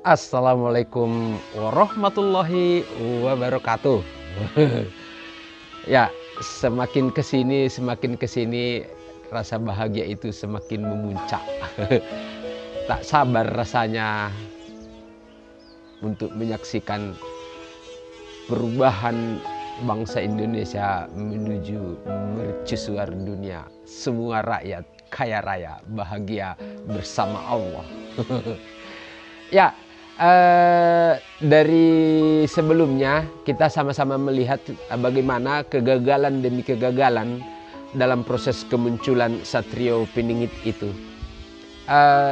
Assalamualaikum warahmatullahi wabarakatuh. Ya, semakin kesini rasa bahagia itu semakin memuncak. Tak sabar rasanya untuk menyaksikan perubahan bangsa Indonesia menuju mercusuar dunia. Semua rakyat kaya raya, bahagia bersama Allah. Ya, dari sebelumnya kita sama-sama melihat bagaimana kegagalan demi kegagalan dalam proses kemunculan Satrio Piningit itu.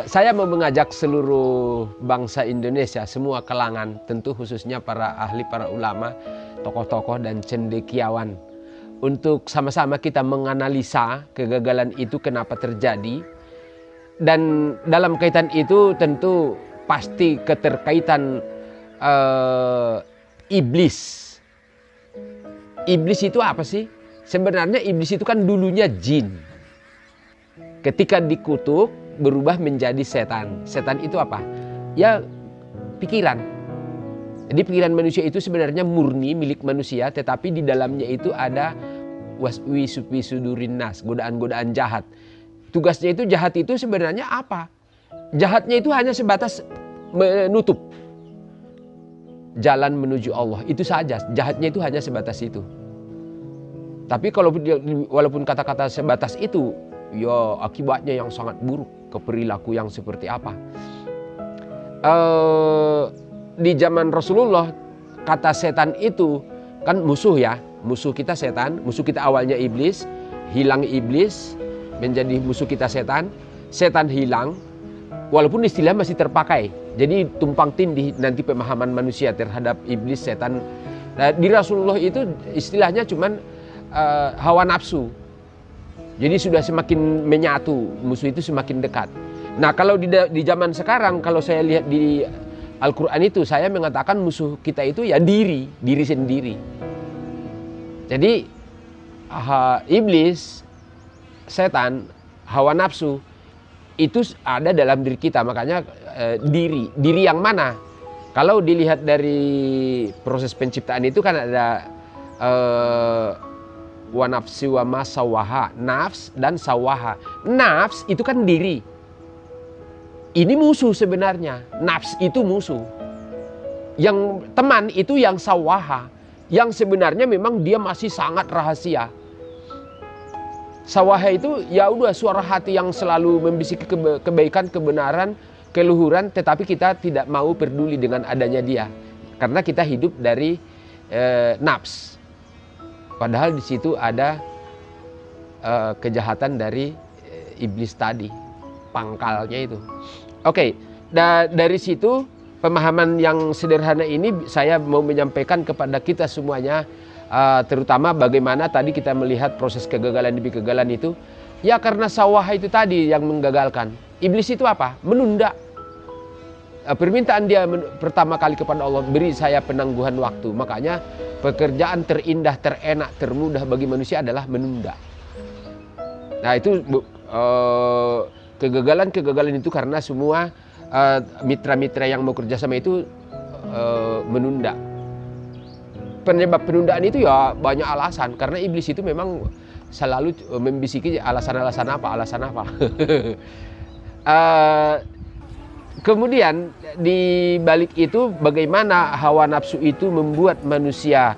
Saya mau mengajak seluruh bangsa Indonesia, semua kalangan, tentu khususnya para ahli, para ulama, tokoh-tokoh dan cendekiawan, untuk sama-sama kita menganalisa kegagalan itu kenapa terjadi. Dan dalam kaitan itu tentu pasti keterkaitan iblis. Iblis itu apa sih? Sebenarnya iblis itu kan dulunya jin. Ketika dikutuk berubah menjadi setan. Setan itu apa? Ya pikiran. Jadi pikiran manusia itu sebenarnya murni milik manusia, tetapi di dalamnya itu ada waswisu sudurin nas, godaan-godaan jahat. Tugasnya itu jahat itu sebenarnya apa? Jahatnya itu hanya sebatas menutup jalan menuju Allah. Itu saja. Jahatnya itu hanya sebatas itu. Tapi kalau walaupun kata-kata sebatas itu, ya akibatnya yang sangat buruk, ke perilaku yang seperti apa. Di zaman Rasulullah, kata setan itu kan musuh ya. Musuh kita setan, musuh kita awalnya iblis, hilang iblis, menjadi musuh kita setan. Setan hilang, walaupun istilah masih terpakai. Jadi tumpang tindih nanti pemahaman manusia terhadap iblis, setan. Nah, di Rasulullah itu istilahnya cuman hawa nafsu. Jadi sudah semakin menyatu, musuh itu semakin dekat. Nah, kalau di zaman sekarang, kalau saya lihat di Al-Quran itu, saya mengatakan musuh kita itu ya diri sendiri. Jadi iblis, setan, hawa nafsu itu ada dalam diri kita. Makanya diri yang mana? Kalau dilihat dari proses penciptaan itu kan ada wa nafsi wa ma sawaha, nafs dan sawaha. Nafs itu kan diri. Ini musuh sebenarnya. Nafs itu musuh. Yang teman itu yang sawaha, yang sebenarnya memang dia masih sangat rahasia. Sawaha itu ya udah suara hati yang selalu membisiki kebaikan, kebenaran, keluhuran, tetapi kita tidak mau peduli dengan adanya dia. Karena kita hidup dari nafs. Padahal di situ ada kejahatan dari iblis tadi, pangkalnya itu. Oke, dari situ pemahaman yang sederhana ini saya mau menyampaikan kepada kita semuanya, terutama bagaimana tadi kita melihat proses kegagalan demi kegagalan itu. Ya karena sawah itu tadi yang menggagalkan. Iblis itu apa? Menunda. Permintaan dia pertama kali kepada Allah, beri saya penangguhan waktu. Makanya pekerjaan terindah, terenak, termudah bagi manusia adalah menunda. Nah itu kegagalan itu karena semua mitra-mitra yang mau kerjasama itu menunda. Penyebab penundaan itu ya banyak alasan. Karena iblis itu memang selalu membisiki alasan-alasan apa. Kemudian di balik itu bagaimana hawa nafsu itu membuat manusia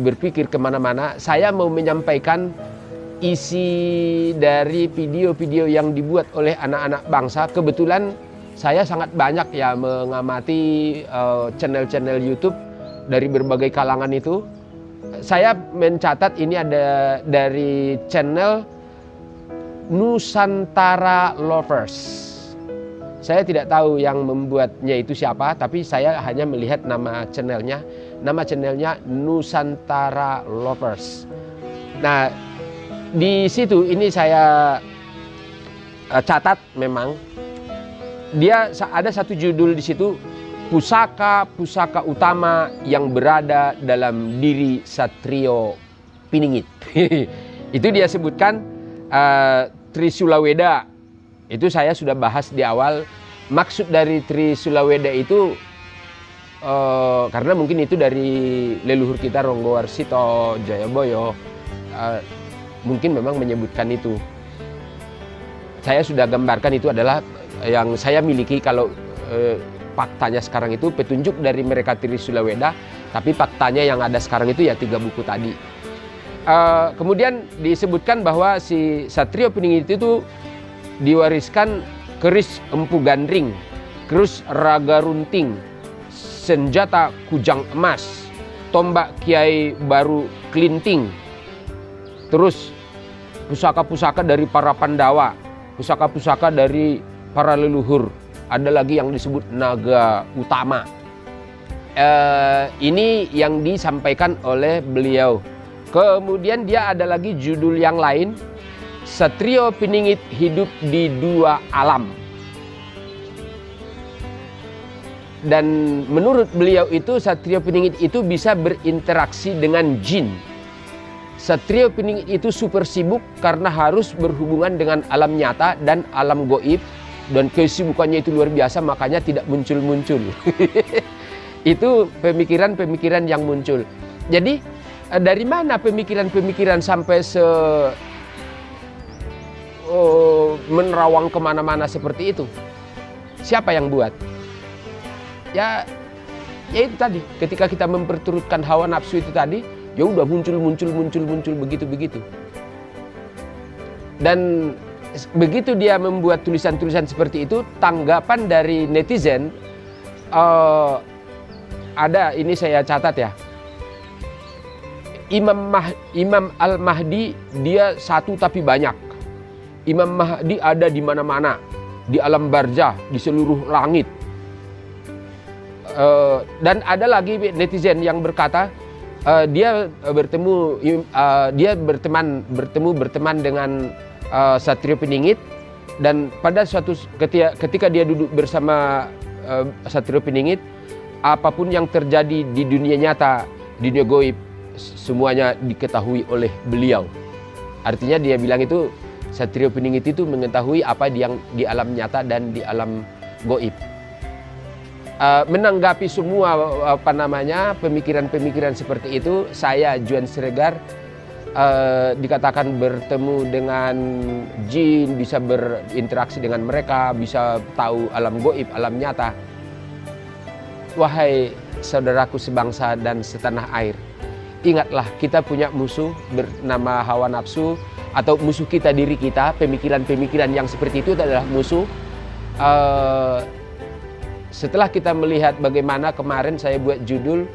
berpikir kemana-mana. Saya mau menyampaikan isi dari video-video yang dibuat oleh anak-anak bangsa. Kebetulan saya sangat banyak ya mengamati channel-channel YouTube dari berbagai kalangan itu. Saya mencatat ini ada dari channel Nusantara Lovers. Saya tidak tahu yang membuatnya itu siapa, tapi saya hanya melihat nama channelnya. Nama channelnya Nusantara Lovers. Nah, di situ ini saya catat memang. Dia ada satu judul di situ, pusaka utama yang berada dalam diri Satrio Piningit. Itu dia sebutkan Trisula Weda. Itu saya sudah bahas di awal maksud dari Trisulaweda itu karena mungkin itu dari leluhur kita Ronggowarsito, Jayaboyo, mungkin memang menyebutkan itu. Saya sudah gambarkan itu adalah yang saya miliki kalau faktanya sekarang itu petunjuk dari mereka Trisulaweda, tapi faktanya yang ada sekarang itu ya 3 buku tadi. Kemudian disebutkan bahwa si Satrio Piningit itu diwariskan keris empu gandring, keris raga runting, senjata kujang emas, tombak Kiai Baru Kelinting, terus pusaka-pusaka dari para Pandawa, pusaka-pusaka dari para leluhur, ada lagi yang disebut naga utama. Ini yang disampaikan oleh beliau. Kemudian dia ada lagi judul yang lain, Satrio Piningit hidup di 2 alam. Dan menurut beliau itu Satrio Piningit itu bisa berinteraksi dengan jin. Satrio Piningit itu super sibuk karena harus berhubungan dengan alam nyata dan alam goib, dan kesibukannya itu luar biasa, makanya tidak muncul-muncul. Itu pemikiran-pemikiran yang muncul. Jadi dari mana pemikiran-pemikiran sampai menerawang kemana-mana seperti itu? Siapa yang buat? Ya itu tadi, ketika kita memperturutkan hawa nafsu itu tadi, ya udah muncul begitu. Dan begitu dia membuat tulisan-tulisan seperti itu, tanggapan dari netizen ada, ini saya catat ya. Imam Al-Mahdi dia satu tapi banyak. Imam Mahdi ada di mana-mana, di alam barzah, di seluruh langit. Dan ada lagi netizen yang berkata dia berteman dengan Satrio Piningit, dan pada suatu ketika dia duduk bersama Satrio Piningit, apapun yang terjadi di dunia nyata, di dunia goib, semuanya diketahui oleh beliau. Artinya dia bilang itu Satrio Piningit itu mengetahui apa yang di alam nyata dan di alam goib. Menanggapi semua pemikiran-pemikiran seperti itu, saya Juan Siregar dikatakan bertemu dengan jin, bisa berinteraksi dengan mereka, bisa tahu alam goib, alam nyata. Wahai saudaraku sebangsa dan setanah air, ingatlah kita punya musuh bernama hawa nafsu, atau musuh kita diri kita. Pemikiran-pemikiran yang seperti itu adalah musuh. Setelah kita melihat bagaimana kemarin saya buat judul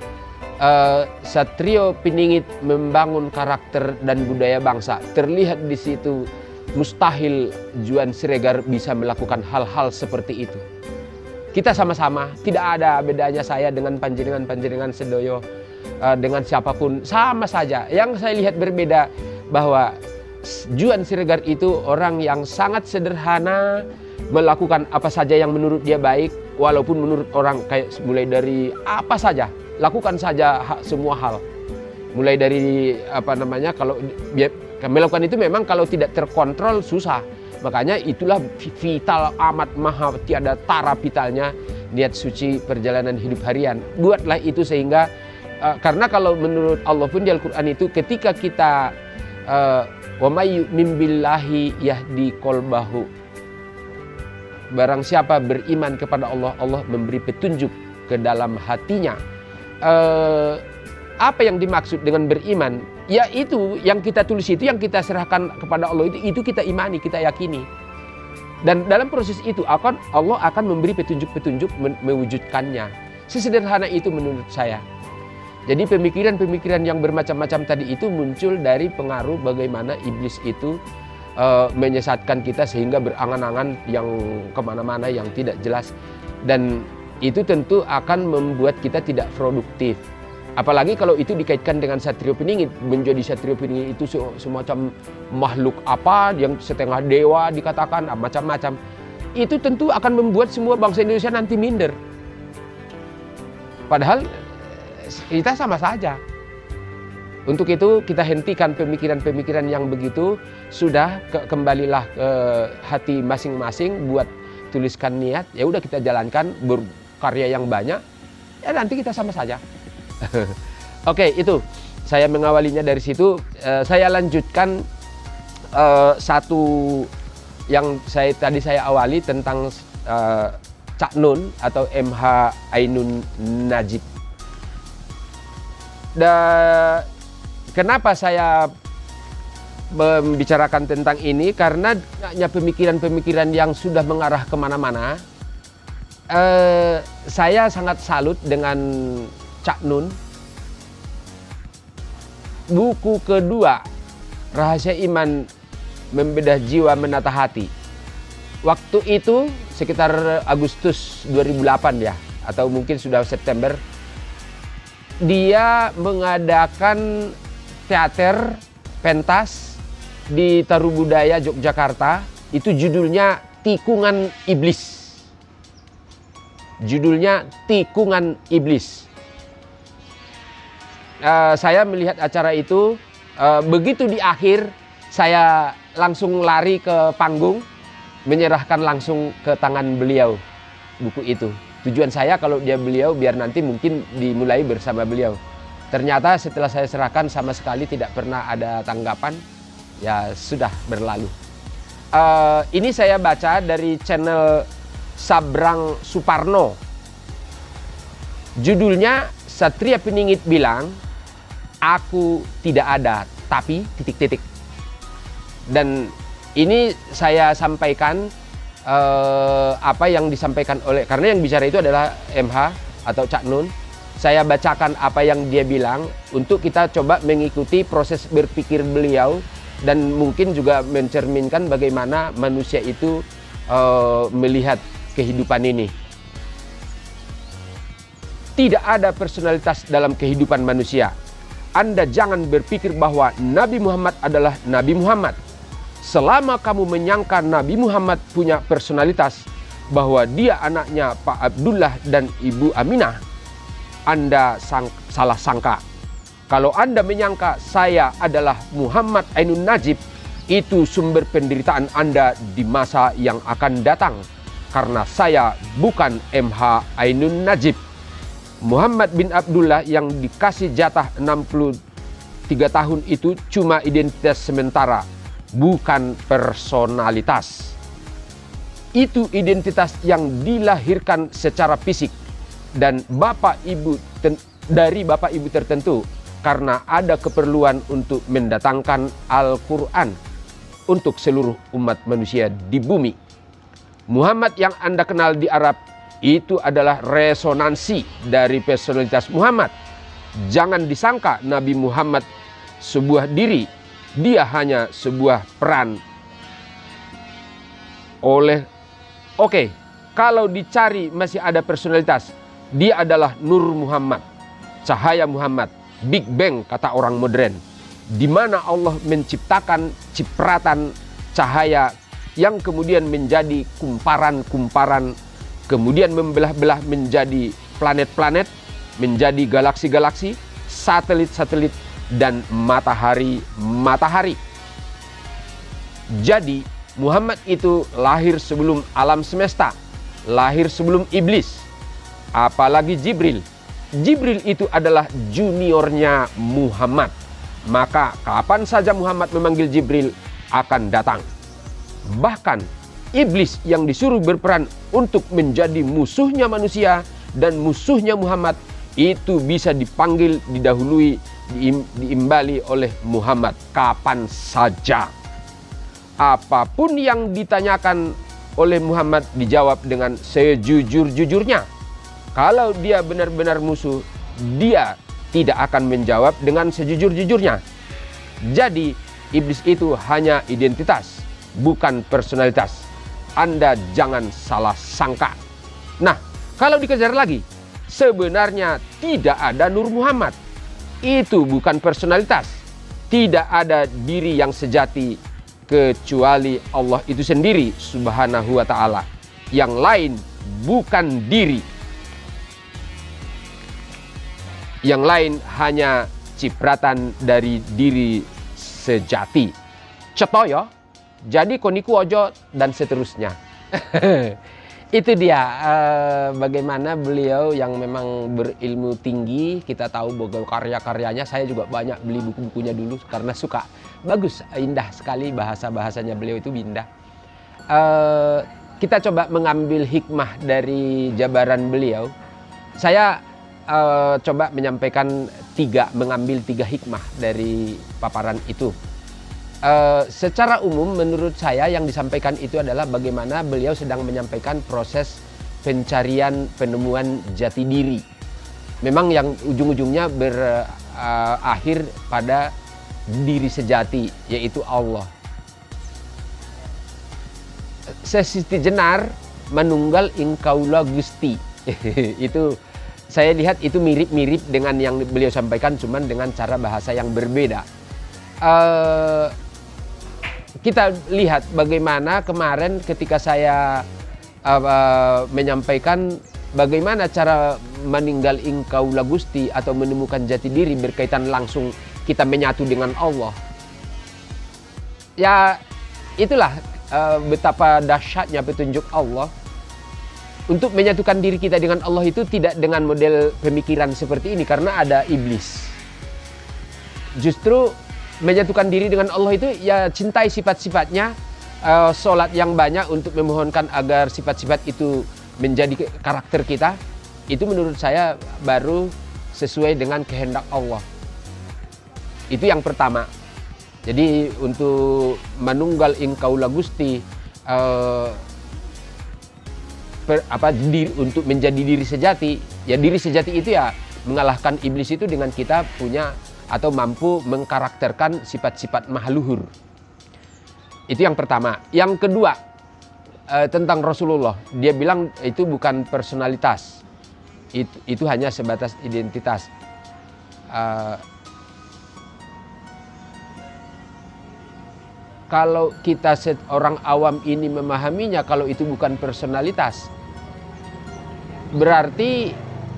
Satrio Piningit membangun karakter dan budaya bangsa, terlihat di situ mustahil Juan Siregar bisa melakukan hal-hal seperti itu. Kita sama-sama, tidak ada bedanya saya dengan panjenengan sedoyo, dengan siapapun, sama saja. Yang saya lihat berbeda bahwa Juan Siregar itu orang yang sangat sederhana, melakukan apa saja yang menurut dia baik, walaupun menurut orang kayak mulai dari apa saja, lakukan saja semua hal. Mulai dari kalau dia melakukan itu memang kalau tidak terkontrol susah. Makanya itulah vital amat maha tiada tara vitalnya niat suci perjalanan hidup harian. Buatlah itu sehingga karena kalau menurut Allah pun di Al-Qur'an itu ketika kita wa may yu'min billahi yahdi qalbahu, barang siapa beriman kepada Allah, Allah memberi petunjuk ke dalam hatinya. Apa yang dimaksud dengan beriman? Ya itu yang kita tulis, itu yang kita serahkan kepada Allah, itu kita imani, kita yakini. Dan dalam proses itu Allah akan memberi petunjuk-petunjuk mewujudkannya. Sesederhana itu menurut saya. Jadi pemikiran-pemikiran yang bermacam-macam tadi itu muncul dari pengaruh bagaimana iblis itu menyesatkan kita sehingga berangan-angan yang kemana-mana yang tidak jelas. Dan itu tentu akan membuat kita tidak produktif. Apalagi kalau itu dikaitkan dengan Satrio Piningit, menjadi Satrio Piningit itu semacam makhluk apa yang setengah dewa dikatakan, macam-macam. Itu tentu akan membuat semua bangsa Indonesia nanti minder. Padahal kita sama saja. Untuk itu kita hentikan pemikiran-pemikiran yang begitu. Sudah kembalilah ke hati masing-masing, buat tuliskan niat, ya udah kita jalankan, berkarya yang banyak, ya nanti kita sama saja. Oke, itu saya mengawalinya dari situ. Saya lanjutkan satu yang tadi saya awali tentang Cak Nun atau MH Ainun Najib. Kenapa saya membicarakan tentang ini? Karena hanya pemikiran-pemikiran yang sudah mengarah kemana-mana. Saya sangat salut dengan Cak Nun. Buku kedua, Rahasia Iman Membedah Jiwa Menata Hati. Waktu itu sekitar Agustus 2008 ya, atau mungkin sudah September, dia mengadakan teater pentas di Tarubudaya Yogyakarta. Itu judulnya Tikungan Iblis. Judulnya Tikungan Iblis. Saya melihat acara itu, begitu di akhir saya langsung lari ke panggung, menyerahkan langsung ke tangan beliau buku itu. Tujuan saya kalau dia beliau biar nanti mungkin dimulai bersama beliau. Ternyata setelah saya serahkan sama sekali tidak pernah ada tanggapan, ya sudah berlalu. Ini saya baca dari channel Sabrang Suparno. Judulnya Satria Peningit bilang, aku tidak ada tapi titik-titik. Dan ini saya sampaikan apa yang disampaikan oleh, karena yang bicara itu adalah MH atau Cak Nun. Saya bacakan apa yang dia bilang untuk kita coba mengikuti proses berpikir beliau dan mungkin juga mencerminkan bagaimana manusia itu melihat kehidupan ini. Tidak ada personalitas dalam kehidupan manusia. Anda jangan berpikir bahwa Nabi Muhammad adalah Nabi Muhammad. Selama kamu menyangka Nabi Muhammad punya personalitas, bahwa dia anaknya Pak Abdullah dan Ibu Aminah, Anda salah sangka. Kalau Anda menyangka saya adalah Muhammad Ainun Najib, itu sumber penderitaan Anda di masa yang akan datang. Karena saya bukan MH Ainun Najib. Muhammad bin Abdullah yang dikasih jatah 63 tahun itu cuma identitas sementara, bukan personalitas. Itu identitas yang dilahirkan secara fisik dan dari bapak ibu tertentu karena ada keperluan untuk mendatangkan Al-Quran untuk seluruh umat manusia di bumi. Muhammad yang Anda kenal di Arab itu adalah resonansi dari personalitas Muhammad. Jangan disangka Nabi Muhammad sebuah diri, dia hanya sebuah peran. Kalau dicari masih ada personalitas, dia adalah Nur Muhammad, cahaya Muhammad, Big Bang kata orang modern, di mana Allah menciptakan cipratan cahaya yang kemudian menjadi kumparan-kumparan, kemudian membelah-belah menjadi planet-planet, menjadi galaksi-galaksi, satelit-satelit, dan matahari-matahari. Jadi Muhammad itu lahir sebelum alam semesta, lahir sebelum iblis, apalagi Jibril. Jibril itu adalah juniornya Muhammad. Maka kapan saja Muhammad memanggil Jibril akan datang. Bahkan iblis yang disuruh berperan untuk menjadi musuhnya manusia dan musuhnya Muhammad itu bisa dipanggil, didahului, diimbali oleh Muhammad kapan saja. Apapun yang ditanyakan oleh Muhammad dijawab dengan sejujur-jujurnya. Kalau dia benar-benar musuh, dia tidak akan menjawab dengan sejujur-jujurnya. Jadi iblis itu hanya identitas, bukan personalitas. Anda jangan salah sangka. Nah, kalau dikejar lagi, sebenarnya tidak ada Nur Muhammad. Itu bukan personalitas. Tidak ada diri yang sejati kecuali Allah itu sendiri subhanahu wa ta'ala. Yang lain bukan diri. Yang lain hanya cipratan dari diri sejati. Cetoyo, jadi koniku ojo, dan seterusnya. Itu dia, bagaimana beliau yang memang berilmu tinggi, kita tahu bahwa karya-karyanya, saya juga banyak beli buku-bukunya dulu karena suka. Bagus, indah sekali bahasa-bahasanya beliau itu indah. Kita coba mengambil hikmah dari jabaran beliau. Saya coba menyampaikan mengambil tiga hikmah dari paparan itu. Secara umum menurut saya yang disampaikan itu adalah bagaimana beliau sedang menyampaikan proses pencarian penemuan jati diri. Memang yang ujung-ujungnya berakhir pada diri sejati, yaitu Allah. Sesiti jenar manunggal ingkaula Gusti. Itu saya lihat itu mirip-mirip dengan yang beliau sampaikan, cuman dengan cara bahasa yang berbeda. Kita lihat bagaimana kemarin ketika saya menyampaikan bagaimana cara meninggal ingkaula Gusti atau menemukan jati diri berkaitan langsung kita menyatu dengan Allah. Ya itulah betapa dahsyatnya petunjuk Allah untuk menyatukan diri kita dengan Allah itu tidak dengan model pemikiran seperti ini, karena ada iblis. Justru menyatukan diri dengan Allah itu ya cintai sifat-sifatnya, sholat yang banyak untuk memohonkan agar sifat-sifat itu menjadi karakter kita. Itu menurut saya baru sesuai dengan kehendak Allah. Itu yang pertama. Jadi untuk manunggal ingkaula Gusti, untuk menjadi diri sejati, ya diri sejati itu ya mengalahkan iblis itu dengan kita punya atau mampu mengkarakterkan sifat-sifat mahluhur. Itu yang pertama. Yang kedua, tentang Rasulullah. Dia bilang itu bukan personalitas. Itu hanya sebatas identitas. Kalau kita orang awam ini memahaminya, kalau itu bukan personalitas, berarti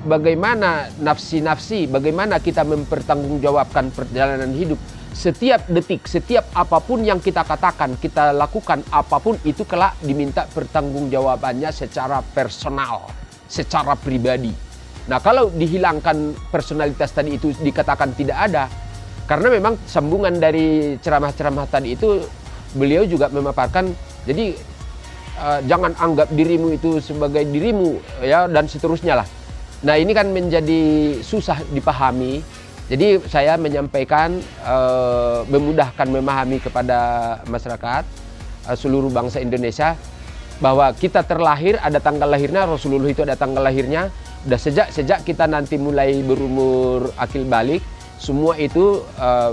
bagaimana nafsi-nafsi, bagaimana kita mempertanggungjawabkan perjalanan hidup. Setiap detik, setiap apapun yang kita katakan, kita lakukan, apapun itu kelak diminta pertanggungjawabannya secara personal, secara pribadi. Nah, kalau dihilangkan personalitas tadi itu, dikatakan tidak ada, karena memang sambungan dari ceramah-ceramah tadi itu beliau juga memaparkan, jadi jangan anggap dirimu itu sebagai dirimu, ya, dan seterusnya lah. Nah, ini kan menjadi susah dipahami. Jadi saya menyampaikan, memudahkan memahami kepada masyarakat seluruh bangsa Indonesia bahwa kita terlahir ada tanggal lahirnya, Rasulullah itu ada tanggal lahirnya. Udah sejak kita nanti mulai berumur akil balik, semua itu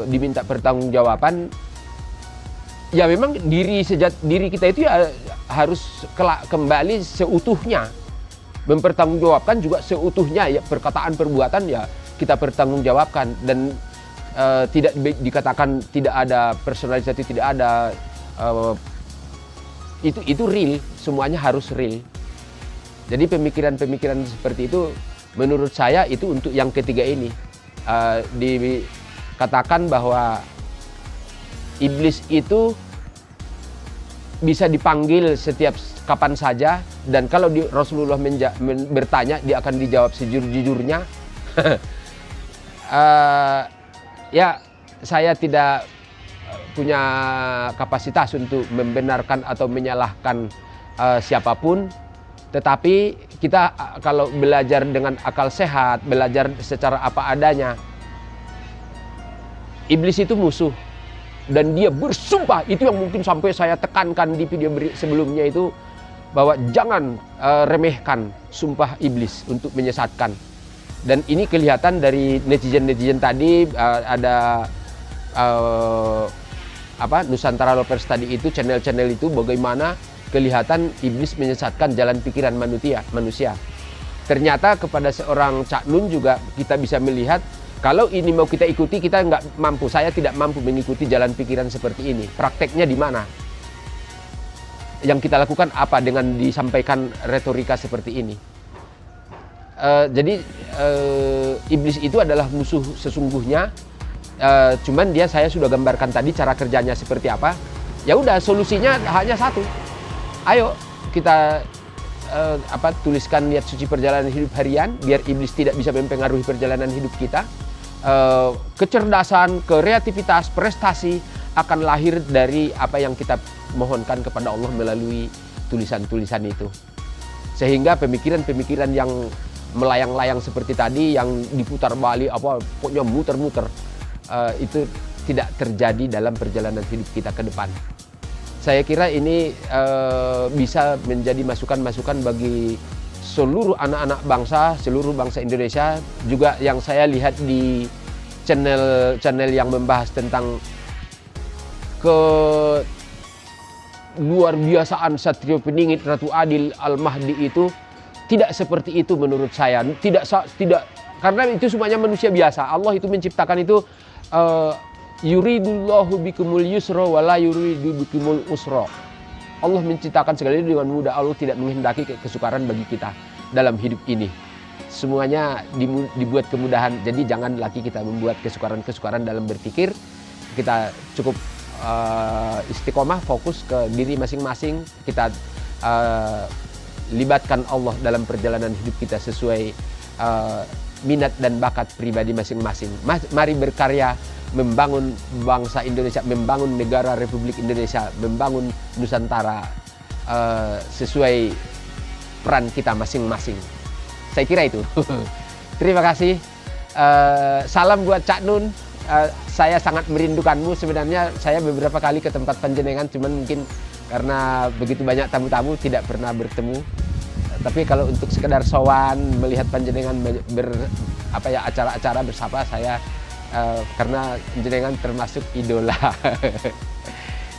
diminta pertanggungjawaban. Ya memang diri kita itu ya harus kembali seutuhnya. Mempertanggungjawabkan juga seutuhnya, ya perkataan perbuatan ya kita pertanggungjawabkan, dan tidak dikatakan tidak ada personalitas, tidak ada, itu real, semuanya harus real. Jadi pemikiran-pemikiran seperti itu menurut saya itu untuk yang ketiga ini. Dikatakan bahwa iblis itu bisa dipanggil setiap kapan saja, dan kalau Rasulullah bertanya, dia akan dijawab sejujur-jujurnya. Ya, saya tidak punya kapasitas untuk membenarkan atau menyalahkan siapapun, tetapi kita kalau belajar dengan akal sehat, belajar secara apa adanya, iblis itu musuh. Dan dia bersumpah, itu yang mungkin sampai saya tekankan di video sebelumnya itu, bahwa jangan remehkan sumpah iblis untuk menyesatkan. Dan ini kelihatan dari netizen-netizen tadi, ada Nusantara Lovers tadi itu, channel-channel itu, bagaimana kelihatan iblis menyesatkan jalan pikiran manusia. Ternyata kepada seorang Cak Nun juga kita bisa melihat, kalau ini mau kita ikuti, kita nggak mampu. Saya tidak mampu mengikuti jalan pikiran seperti ini. Prakteknya di mana? Yang kita lakukan apa dengan disampaikan retorika seperti ini? Jadi iblis itu adalah musuh sesungguhnya. Cuman saya sudah gambarkan tadi cara kerjanya seperti apa. Ya udah, solusinya hanya satu. Ayo kita tuliskan niat suci perjalanan hidup harian biar iblis tidak bisa mempengaruhi perjalanan hidup kita. Kecerdasan, kreativitas, prestasi akan lahir dari apa yang kita mohonkan kepada Allah melalui tulisan-tulisan itu. Sehingga pemikiran-pemikiran yang melayang-layang seperti tadi, yang diputar balik, pokoknya muter-muter, itu tidak terjadi dalam perjalanan hidup kita ke depan. Saya kira ini bisa menjadi masukan-masukan bagi seluruh anak-anak bangsa, seluruh bangsa Indonesia. Juga yang saya lihat di channel yang membahas tentang luar biasaan Satrio Peningit Ratu Adil Al-Mahdi itu tidak seperti itu menurut saya. Tidak karena itu semuanya manusia biasa. Allah itu menciptakan itu yuridullahu bikumul yusra wa la yuridu bikumul usra. Allah menciptakan segala itu dengan mudah. Allah tidak menghendaki kesukaran bagi kita dalam hidup ini. Semuanya dibuat kemudahan. Jadi jangan lagi kita membuat kesukaran-kesukaran dalam berpikir. Kita cukup istiqomah, fokus ke diri masing-masing. Kita libatkan Allah dalam perjalanan hidup kita sesuai minat dan bakat pribadi masing-masing. Mari berkarya membangun bangsa Indonesia, membangun negara Republik Indonesia, membangun Nusantara sesuai peran kita masing-masing. Saya kira itu. Terima kasih. Salam buat Cak Nun. Saya sangat merindukanmu. Sebenarnya saya beberapa kali ke tempat panjenengan, cuman mungkin karena begitu banyak tamu-tamu tidak pernah bertemu. Tapi kalau untuk sekedar sowan, melihat panjenengan acara-acara bersama saya, karena jenengan termasuk idola.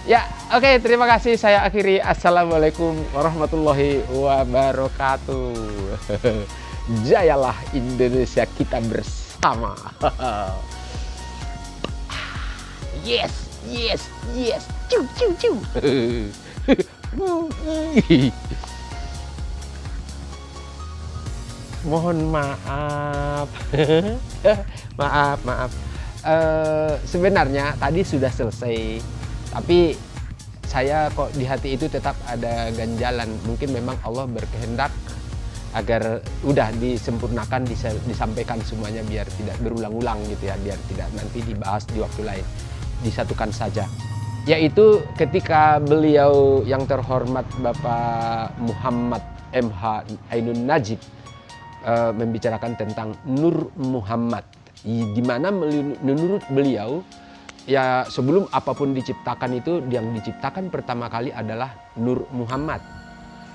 Ya, oke, terima kasih. Saya akhiri. Assalamualaikum warahmatullahi wabarakatuh. Jayalah Indonesia kita bersama. Yes, yes, yes. Ciu, ciu, ciu. Mohon maaf. maaf. Sebenarnya tadi sudah selesai, tapi saya kok di hati itu tetap ada ganjalan. Mungkin memang Allah berkehendak agar udah disempurnakan, disampaikan semuanya biar tidak berulang-ulang gitu ya, biar tidak nanti dibahas di waktu lain, disatukan saja. Yaitu ketika beliau yang terhormat Bapak Muhammad MH Ainun Najib membicarakan tentang Nur Muhammad, di mana menurut beliau ya sebelum apapun diciptakan itu yang diciptakan pertama kali adalah Nur Muhammad,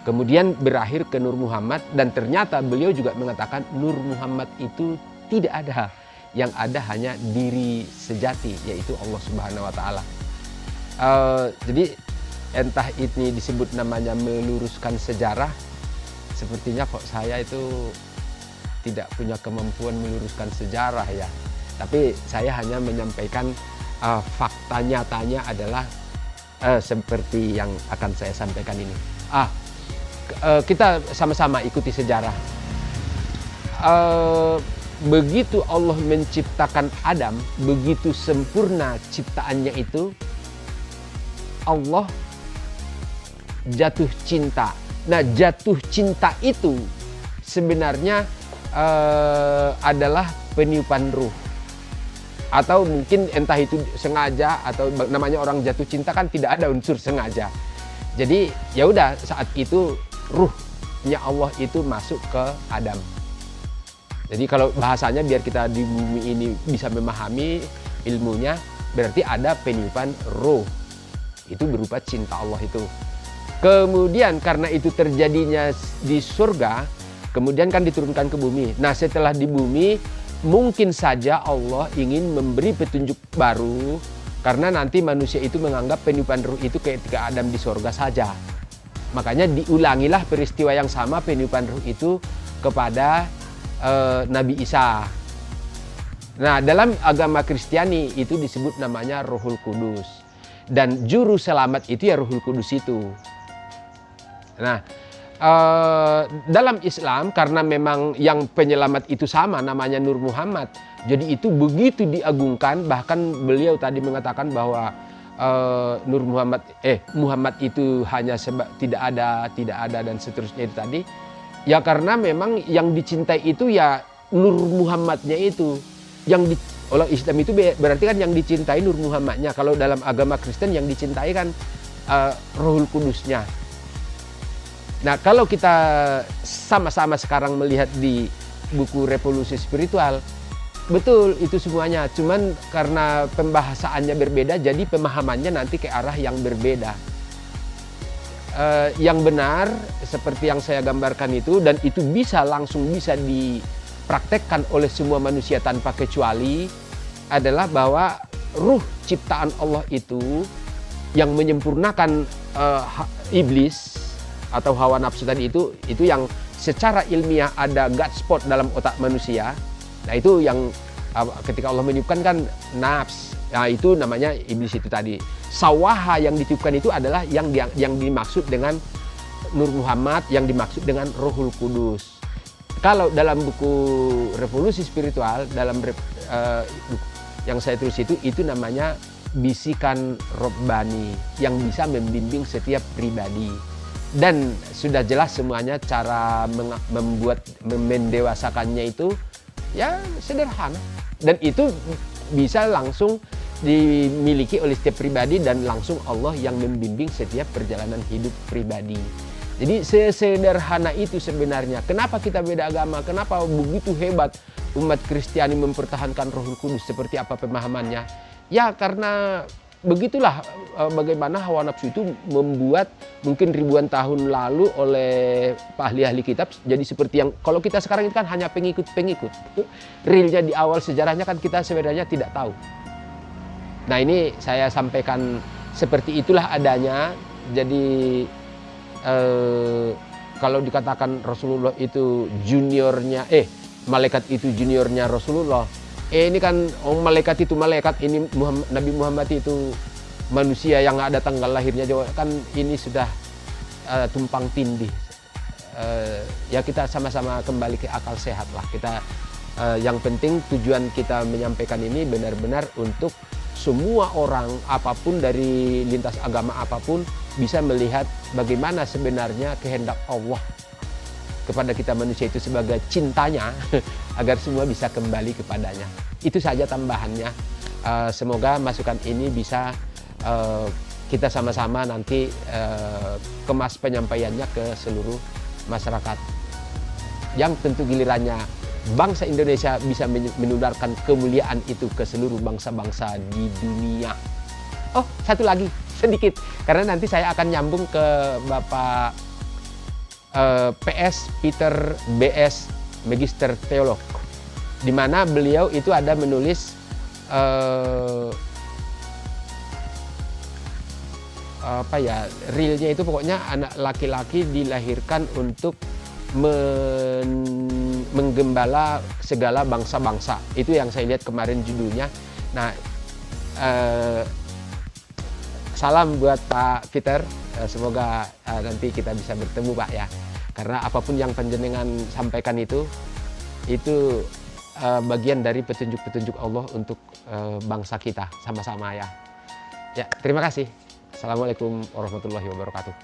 kemudian berakhir ke Nur Muhammad, dan ternyata beliau juga mengatakan Nur Muhammad itu tidak ada, yang ada hanya diri sejati, yaitu Allah Subhanahu wa Ta'ala. Jadi entah ini disebut namanya meluruskan sejarah, sepertinya kok saya itu tidak punya kemampuan meluruskan sejarah ya. Tapi saya hanya menyampaikan fakta nyatanya adalah seperti yang akan saya sampaikan ini. Kita sama-sama ikuti sejarah. Begitu Allah menciptakan Adam, begitu sempurna ciptaannya itu, Allah jatuh cinta. Nah, jatuh cinta itu sebenarnya adalah peniupan ruh, atau mungkin entah itu sengaja, atau namanya orang jatuh cinta kan tidak ada unsur sengaja. Jadi ya udah, saat itu ruhnya Allah itu masuk ke Adam. Jadi kalau bahasanya biar kita di bumi ini bisa memahami ilmunya, berarti ada peniupan ruh, itu berupa cinta Allah itu. Kemudian karena itu terjadinya di surga, kemudian kan diturunkan ke bumi. Nah, setelah di bumi, mungkin saja Allah ingin memberi petunjuk baru, karena nanti manusia itu menganggap peniupan ruh itu ketika Adam di surga saja. Makanya diulangilah peristiwa yang sama, peniupan ruh itu kepada Nabi Isa. Nah, dalam agama Kristiani itu disebut namanya Ruhul Kudus. Dan juru selamat itu ya Ruhul Kudus itu. Nah, dalam Islam karena memang yang penyelamat itu sama, namanya Nur Muhammad, jadi itu begitu diagungkan. Bahkan beliau tadi mengatakan bahwa Nur Muhammad Muhammad itu hanya tidak ada dan seterusnya itu tadi. Ya karena memang yang dicintai itu ya Nur Muhammadnya itu. Oleh Islam itu berarti kan yang dicintai Nur Muhammadnya. Kalau dalam agama Kristen yang dicintai kan Rohul Kudusnya. Nah kalau kita sama-sama sekarang melihat di buku Revolusi Spiritual, betul itu semuanya. Cuman karena pembahasannya berbeda, jadi pemahamannya nanti ke arah yang berbeda. Yang benar seperti yang saya gambarkan itu, dan itu langsung bisa dipraktekkan oleh semua manusia tanpa kecuali, adalah bahwa ruh ciptaan Allah itu yang menyempurnakan iblis atau hawa nafsu tadi itu yang secara ilmiah ada God spot dalam otak manusia. Nah itu yang ketika Allah meniupkan kan nafs, nah itu namanya iblis itu tadi. Sawaha yang ditiupkan itu adalah yang dimaksud dengan Nur Muhammad, yang dimaksud dengan Rohul Kudus. Kalau dalam buku Revolusi Spiritual, dalam yang saya tulis itu namanya bisikan Robbani yang bisa membimbing setiap pribadi. Dan sudah jelas semuanya cara mendewasakannya itu ya sederhana. Dan itu bisa langsung dimiliki oleh setiap pribadi dan langsung Allah yang membimbing setiap perjalanan hidup pribadi. Jadi sesederhana itu sebenarnya. Kenapa kita beda agama? Kenapa begitu hebat umat Kristiani mempertahankan Rohul Kudus? Seperti apa pemahamannya? Ya karena begitulah bagaimana hawa nafsu itu membuat mungkin ribuan tahun lalu oleh ahli-ahli kitab jadi seperti yang kalau kita sekarang itu kan hanya pengikut-pengikut. Realnya di awal sejarahnya kan kita sebenarnya tidak tahu. Nah ini saya sampaikan seperti itulah adanya. Jadi kalau dikatakan Rasulullah itu juniornya, malaikat itu juniornya Rasulullah. Ini kan malaikat itu malaikat, ini Nabi Muhammad itu manusia yang ada tanggal lahirnya juga kan ini sudah tumpang tindih. Ya kita sama-sama kembali ke akal sehat lah. Kita yang penting tujuan kita menyampaikan ini benar-benar untuk semua orang apapun dari lintas agama apapun bisa melihat bagaimana sebenarnya kehendak Allah kepada kita manusia itu sebagai cintanya agar semua bisa kembali kepadanya. Itu saja tambahannya. Semoga masukan ini bisa kita sama-sama nanti kemas penyampaiannya ke seluruh masyarakat. Yang tentu gilirannya bangsa Indonesia bisa menularkan kemuliaan itu ke seluruh bangsa-bangsa di dunia. Oh, satu lagi sedikit, karena nanti saya akan nyambung ke Bapak PS Peter BS Magister Teolog, di mana beliau itu ada menulis realnya itu pokoknya anak laki-laki dilahirkan untuk menggembala segala bangsa-bangsa. Itu yang saya lihat kemarin judulnya. Nah, salam buat Pak Peter. Semoga nanti kita bisa bertemu Pak ya. Karena apapun yang panjenengan sampaikan itu bagian dari petunjuk-petunjuk Allah untuk bangsa kita sama-sama ya. Ya, terima kasih. Assalamualaikum warahmatullahi wabarakatuh.